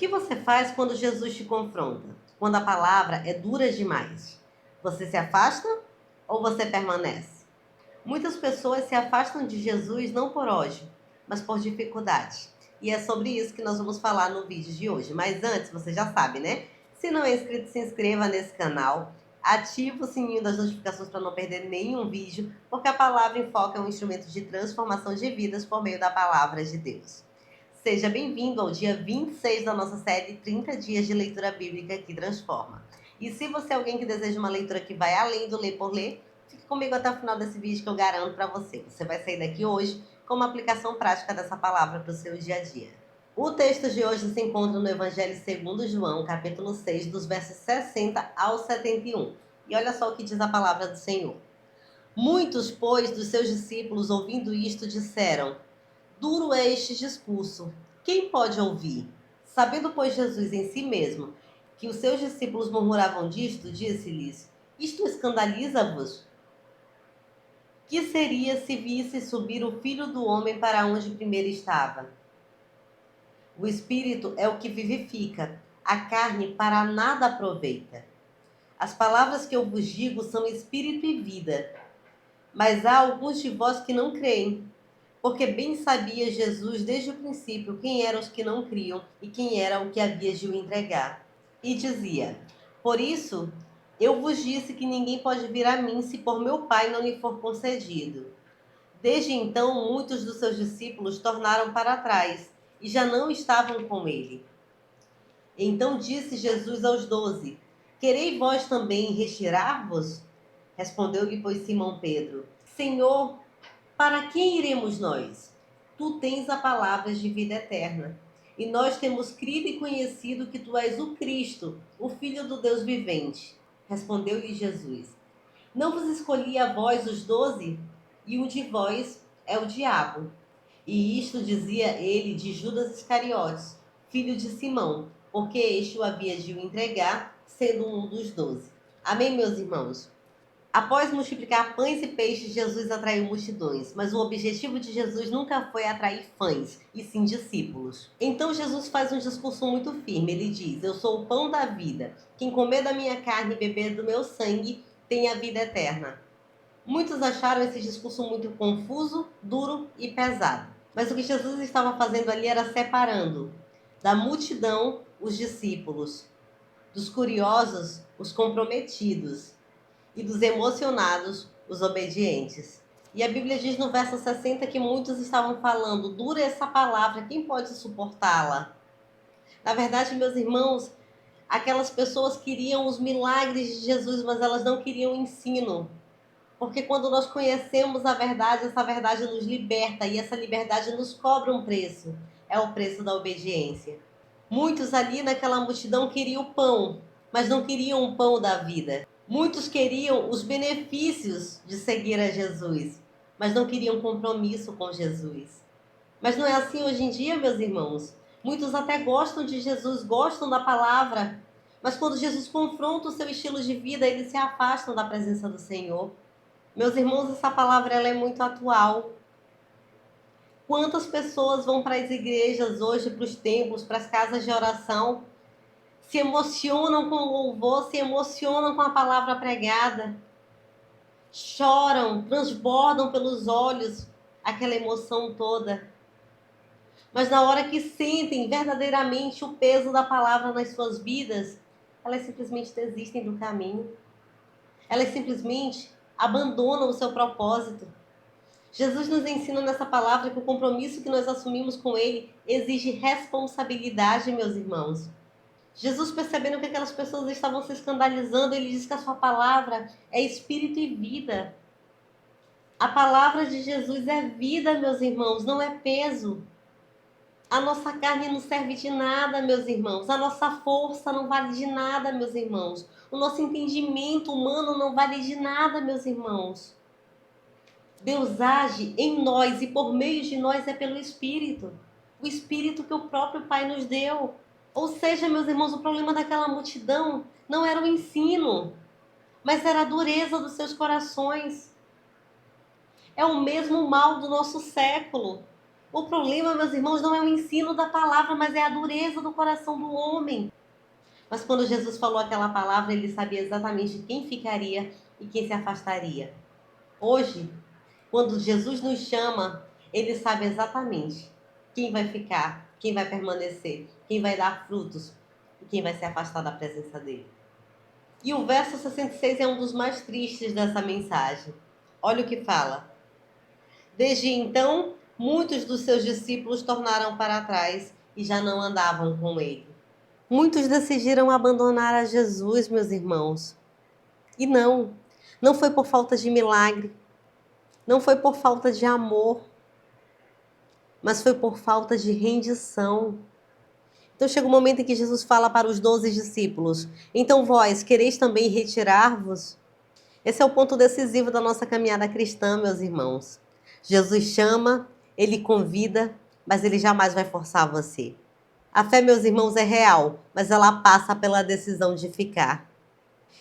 que você faz quando Jesus te confronta? Quando a palavra é dura demais? Você se afasta ou você permanece? Muitas pessoas se afastam de Jesus não por ódio, mas por dificuldade. E é sobre isso que nós vamos falar no vídeo de hoje. Mas antes, você já sabe, né? Se não é inscrito, se inscreva nesse canal. Ative o sininho das notificações para não perder nenhum vídeo, porque a Palavra em Foco é um instrumento de transformação de vidas por meio da Palavra de Deus. Seja bem-vindo ao dia 26 da nossa série 30 dias de leitura bíblica que transforma. E se você é alguém que deseja uma leitura que vai além do ler por ler, fique comigo até o final desse vídeo que eu garanto para você. Você vai sair daqui hoje com uma aplicação prática dessa palavra para o seu dia a dia. O texto de hoje se encontra no Evangelho segundo João, capítulo 6, dos versos 60 ao 71. E olha só o que diz a palavra do Senhor. Muitos, pois, dos seus discípulos, ouvindo isto, disseram: duro é este discurso. Quem pode ouvir? Sabendo, pois, Jesus em si mesmo que os seus discípulos murmuravam disto, disse-lhes: isto escandaliza-vos? Que seria se visse subir o Filho do Homem para onde primeiro estava? O Espírito é o que vivifica, a carne para nada aproveita. As palavras que eu vos digo são espírito e vida, mas há alguns de vós que não creem. Porque bem sabia Jesus desde o princípio quem eram os que não criam e quem era o que havia de o entregar. E dizia: por isso eu vos disse que ninguém pode vir a mim se por meu Pai não lhe for concedido. Desde então, muitos dos seus discípulos tornaram para trás e já não estavam com ele. Então disse Jesus aos 12: quereis vós também retirar-vos? Respondeu-lhe, pois, Simão Pedro: Senhor, para quem iremos nós? Tu tens a palavra de vida eterna. E nós temos crido e conhecido que tu és o Cristo, o Filho do Deus vivente. Respondeu-lhe Jesus: não vos escolhi a vós os 12? E um de vós é o diabo. E isto dizia ele de Judas Iscariotes, filho de Simão, porque este o havia de o entregar, sendo um dos 12. Amém, meus irmãos? Após multiplicar pães e peixes, Jesus atraiu multidões, mas o objetivo de Jesus nunca foi atrair fãs, e sim discípulos. Então Jesus faz um discurso muito firme. Ele diz: eu sou o pão da vida. Quem comer da minha carne e beber do meu sangue tem a vida eterna. Muitos acharam esse discurso muito confuso, duro e pesado. Mas o que Jesus estava fazendo ali era separando da multidão os discípulos, dos curiosos os comprometidos, e dos emocionados, os obedientes. E a Bíblia diz no verso 60 que muitos estavam falando: dura essa palavra, quem pode suportá-la? Na verdade, meus irmãos, aquelas pessoas queriam os milagres de Jesus, mas elas não queriam o ensino. Porque quando nós conhecemos a verdade, essa verdade nos liberta e essa liberdade nos cobra um preço. É o preço da obediência. Muitos ali naquela multidão queriam o pão, mas não queriam o pão da vida. Muitos queriam os benefícios de seguir a Jesus, mas não queriam compromisso com Jesus. Mas não é assim hoje em dia, meus irmãos. Muitos até gostam de Jesus, gostam da palavra, mas quando Jesus confronta o seu estilo de vida, eles se afastam da presença do Senhor. Meus irmãos, essa palavra ela é muito atual. Quantas pessoas vão para as igrejas hoje, para os templos, para as casas de oração, se emocionam com o louvor, se emocionam com a palavra pregada, choram, transbordam pelos olhos aquela emoção toda. Mas na hora que sentem verdadeiramente o peso da palavra nas suas vidas, elas simplesmente desistem do caminho. Elas simplesmente abandonam o seu propósito. Jesus nos ensina nessa palavra que o compromisso que nós assumimos com Ele exige responsabilidade, meus irmãos. Jesus, percebendo que aquelas pessoas estavam se escandalizando, ele diz que a sua palavra é espírito e vida. A palavra de Jesus é vida, meus irmãos, não é peso. A nossa carne não serve de nada, meus irmãos. A nossa força não vale de nada, meus irmãos. O nosso entendimento humano não vale de nada, meus irmãos. Deus age em nós e por meio de nós é pelo Espírito. O Espírito que o próprio Pai nos deu. Ou seja, meus irmãos, o problema daquela multidão não era o ensino, mas era a dureza dos seus corações. É o mesmo mal do nosso século. O problema, meus irmãos, não é o ensino da palavra, mas é a dureza do coração do homem. Mas quando Jesus falou aquela palavra, ele sabia exatamente quem ficaria e quem se afastaria. Hoje, quando Jesus nos chama, ele sabe exatamente quem vai ficar, quem vai permanecer, quem vai dar frutos e quem vai se afastar da presença dele. E o verso 66 é um dos mais tristes dessa mensagem. Olha o que fala. Desde então, muitos dos seus discípulos tornaram para trás e já não andavam com ele. Muitos decidiram abandonar a Jesus, meus irmãos. E não foi por falta de milagre, não foi por falta de amor, mas foi por falta de rendição. Então chega um momento em que Jesus fala para os 12 discípulos: então vós quereis também retirar-vos? Esse é o ponto decisivo da nossa caminhada cristã, meus irmãos. Jesus chama, ele convida, mas ele jamais vai forçar você. A fé, meus irmãos, é real, mas ela passa pela decisão de ficar.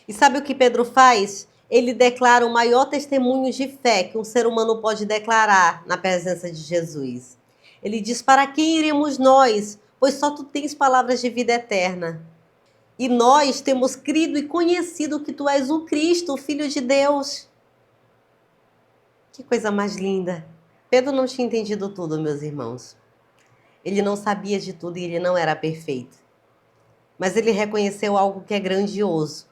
E sabe o que Pedro faz? Ele declara o maior testemunho de fé que um ser humano pode declarar na presença de Jesus. Ele diz: para quem iremos nós? Pois só tu tens palavras de vida eterna. E nós temos crido e conhecido que tu és o Cristo, o Filho de Deus. Que coisa mais linda. Pedro não tinha entendido tudo, meus irmãos. Ele não sabia de tudo e ele não era perfeito. Mas ele reconheceu algo que é grandioso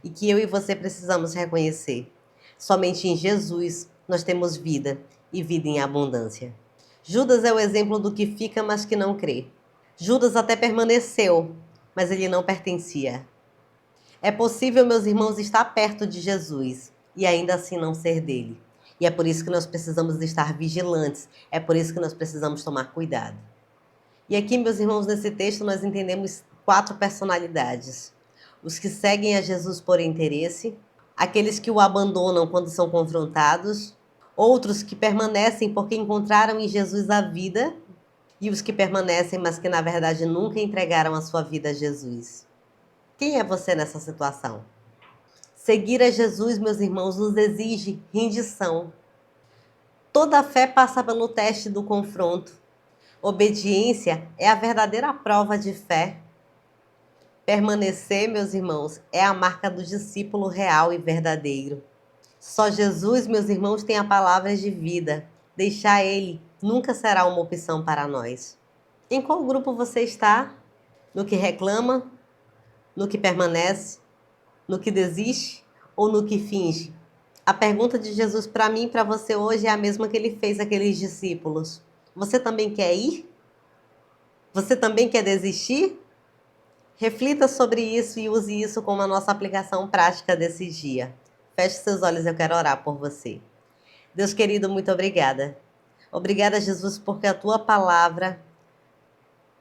e que eu e você precisamos reconhecer. Somente em Jesus nós temos vida e vida em abundância. Judas é o exemplo do que fica, mas que não crê. Judas até permaneceu, mas ele não pertencia. É possível, meus irmãos, estar perto de Jesus e ainda assim não ser dele. E é por isso que nós precisamos estar vigilantes, é por isso que nós precisamos tomar cuidado. E aqui, meus irmãos, nesse texto nós entendemos 4 personalidades. Os que seguem a Jesus por interesse, aqueles que o abandonam quando são confrontados, outros que permanecem porque encontraram em Jesus a vida, e os que permanecem, mas que na verdade nunca entregaram a sua vida a Jesus. Quem é você nessa situação? Seguir a Jesus, meus irmãos, nos exige rendição. Toda fé passa pelo teste do confronto. Obediência é a verdadeira prova de fé. Permanecer, meus irmãos, é a marca do discípulo real e verdadeiro. Só Jesus, meus irmãos, tem a palavra de vida. Deixar ele nunca será uma opção para nós. Em qual grupo você está? No que reclama? No que permanece? No que desiste? Ou no que finge? A pergunta de Jesus para mim e para você hoje é a mesma que ele fez àqueles discípulos. Você também quer ir? Você também quer desistir? Reflita sobre isso e use isso como a nossa aplicação prática desse dia. Feche seus olhos, eu quero orar por você. Deus querido, muito obrigada. Obrigada, Jesus, porque a tua palavra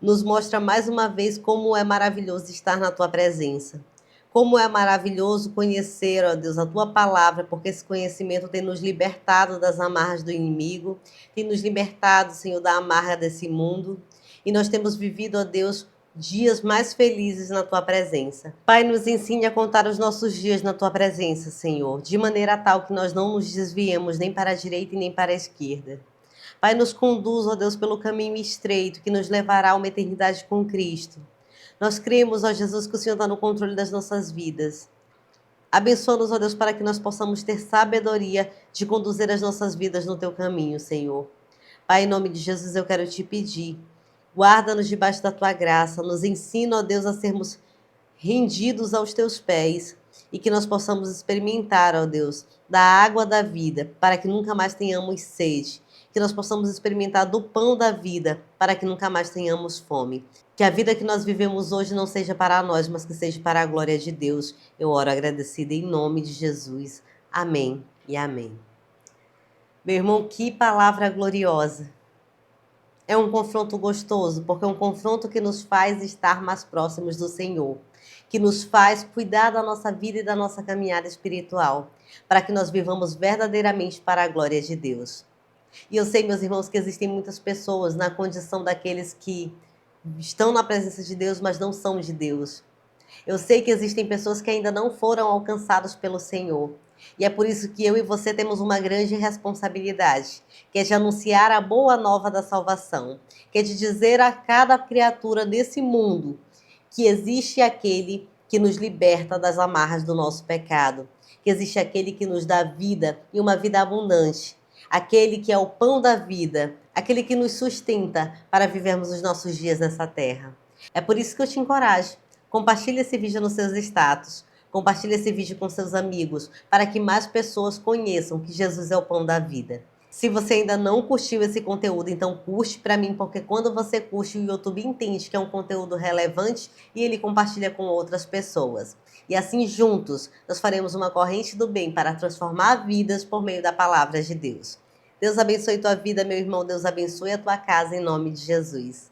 nos mostra mais uma vez como é maravilhoso estar na tua presença. Como é maravilhoso conhecer, ó Deus, a tua palavra, porque esse conhecimento tem nos libertado das amarras do inimigo, tem nos libertado, Senhor, da amarra desse mundo. E nós temos vivido, ó Deus, dias mais felizes na tua presença. Pai, nos ensine a contar os nossos dias na tua presença, Senhor, de maneira tal que nós não nos desviemos nem para a direita e nem para a esquerda. Pai, nos conduz, ó Deus, pelo caminho estreito que nos levará a uma eternidade com Cristo. Nós cremos, ó Jesus, que o Senhor está no controle das nossas vidas. Abençoa-nos, ó Deus, para que nós possamos ter sabedoria de conduzir as nossas vidas no teu caminho, Senhor. Pai, em nome de Jesus, eu quero te pedir. Guarda-nos debaixo da tua graça. Nos ensina, ó Deus, a sermos rendidos aos teus pés e que nós possamos experimentar, ó Deus, da água da vida, para que nunca mais tenhamos sede. Que nós possamos experimentar do pão da vida, para que nunca mais tenhamos fome. Que a vida que nós vivemos hoje não seja para nós, mas que seja para a glória de Deus. Eu oro agradecida em nome de Jesus. Amém e amém. Meu irmão, que palavra gloriosa. É um confronto gostoso, porque é um confronto que nos faz estar mais próximos do Senhor, que nos faz cuidar da nossa vida e da nossa caminhada espiritual, para que nós vivamos verdadeiramente para a glória de Deus. E eu sei, meus irmãos, que existem muitas pessoas na condição daqueles que estão na presença de Deus, mas não são de Deus. Eu sei que existem pessoas que ainda não foram alcançadas pelo Senhor. E é por isso que eu e você temos uma grande responsabilidade, que é de anunciar a boa nova da salvação, que é de dizer a cada criatura desse mundo que existe aquele que nos liberta das amarras do nosso pecado, que existe aquele que nos dá vida e uma vida abundante, aquele que é o pão da vida, aquele que nos sustenta para vivermos os nossos dias nessa terra. É por isso que eu te encorajo. Compartilhe esse vídeo nos seus status. Compartilhe esse vídeo com seus amigos, para que mais pessoas conheçam que Jesus é o pão da vida. Se você ainda não curtiu esse conteúdo, então curte para mim, porque quando você curte, o YouTube entende que é um conteúdo relevante e ele compartilha com outras pessoas. E assim, juntos, nós faremos uma corrente do bem para transformar vidas por meio da palavra de Deus. Deus abençoe tua vida, meu irmão. Deus abençoe a tua casa, em nome de Jesus.